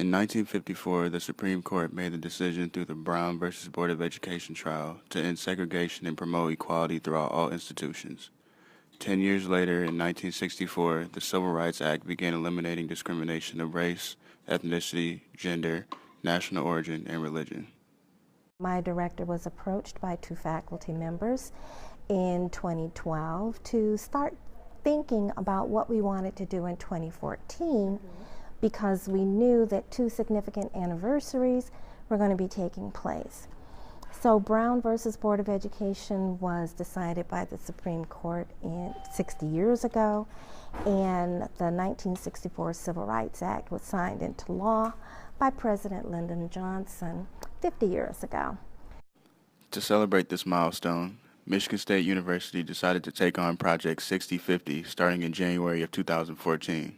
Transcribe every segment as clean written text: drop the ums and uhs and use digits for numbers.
In 1954, the Supreme Court made the decision through the Brown versus Board of Education trial to end segregation and promote equality throughout all institutions. 10 years later, in 1964, the Civil Rights Act began eliminating discrimination of race, ethnicity, gender, national origin, and religion. My director was approached by two faculty members in 2012 to start thinking about what we wanted to do in 2014 because we knew that two significant anniversaries were going to be taking place. So Brown versus Board of Education was decided by the Supreme Court 60 years ago, and the 1964 Civil Rights Act was signed into law by President Lyndon Johnson 50 years ago. To celebrate this milestone, Michigan State University decided to take on Project 6050 starting in January of 2014.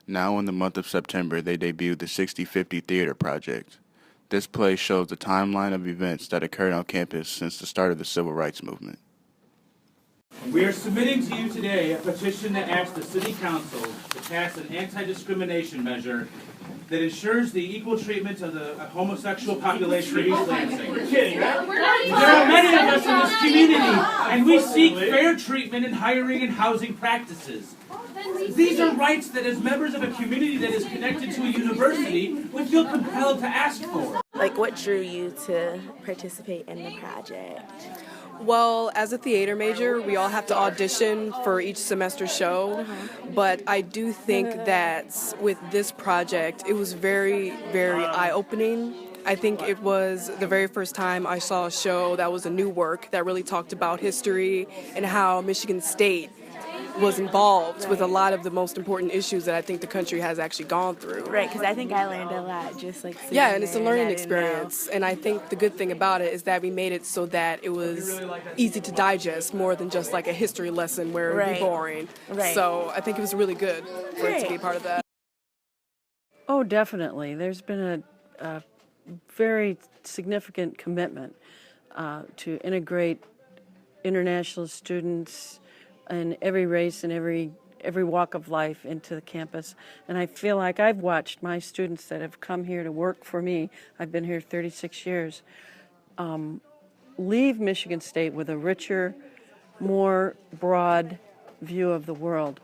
Now in the month of September, they debuted the 6050 Theater Project. This play shows the timeline of events that occurred on campus since the start of the Civil Rights Movement. We are submitting to you today a petition that asks the City Council to pass an anti-discrimination measure that ensures the equal treatment of the homosexual population of East Lansing. You're kidding, right? There are many of us in this community, and we seek fair treatment in hiring and housing practices. These are rights that as members of a community that is connected to a university, we feel compelled to ask for. Like, what drew you to participate in the project? Well, as a theater major, we all have to audition for each semester show, but I do think that with this project, it was very, very eye-opening. I think it was the very first time I saw a show that was a new work that really talked about history and how Michigan State was involved with a lot of the most important issues that I think the country has actually gone through. Right, because I think I learned a lot just like seeing Yeah, and it's a it, learning I didn't experience. And I think the good thing about it is that we made it so that it was easy to digest more than just like a history lesson where it would be boring. Right. So I think it was really good for it to be part of that. Oh, definitely. There's been a very significant commitment to integrate international students in every race and every walk of life into the campus. And I feel like I've watched my students that have come here to work for me, I've been here 36 years, leave Michigan State with a richer, more broad view of the world,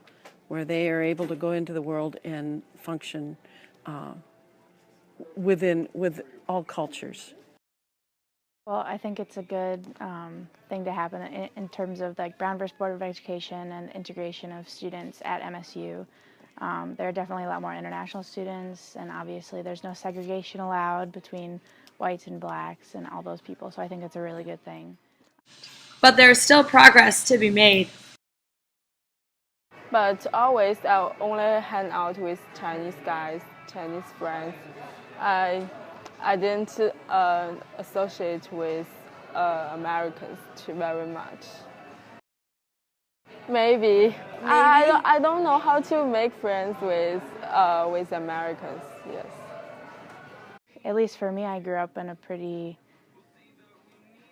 where they are able to go into the world and function with all cultures. Well, I think it's a good thing to happen in terms of like Brown versus Board of Education and integration of students at MSU. There are definitely a lot more international students, and obviously there's no segregation allowed between whites and blacks and all those people, so I think it's a really good thing. But there's still progress to be made. But always I only hang out with Chinese guys, Chinese friends. I didn't associate with Americans too very much. Maybe. I don't know how to make friends with Americans. Yes. At least for me, I grew up in a pretty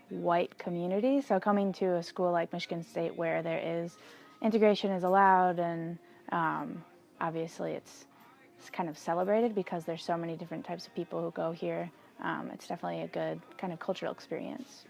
white community, so coming to a school like Michigan State where there is integration is allowed, and obviously it's kind of celebrated because there's so many different types of people who go here. It's definitely a good kind of cultural experience.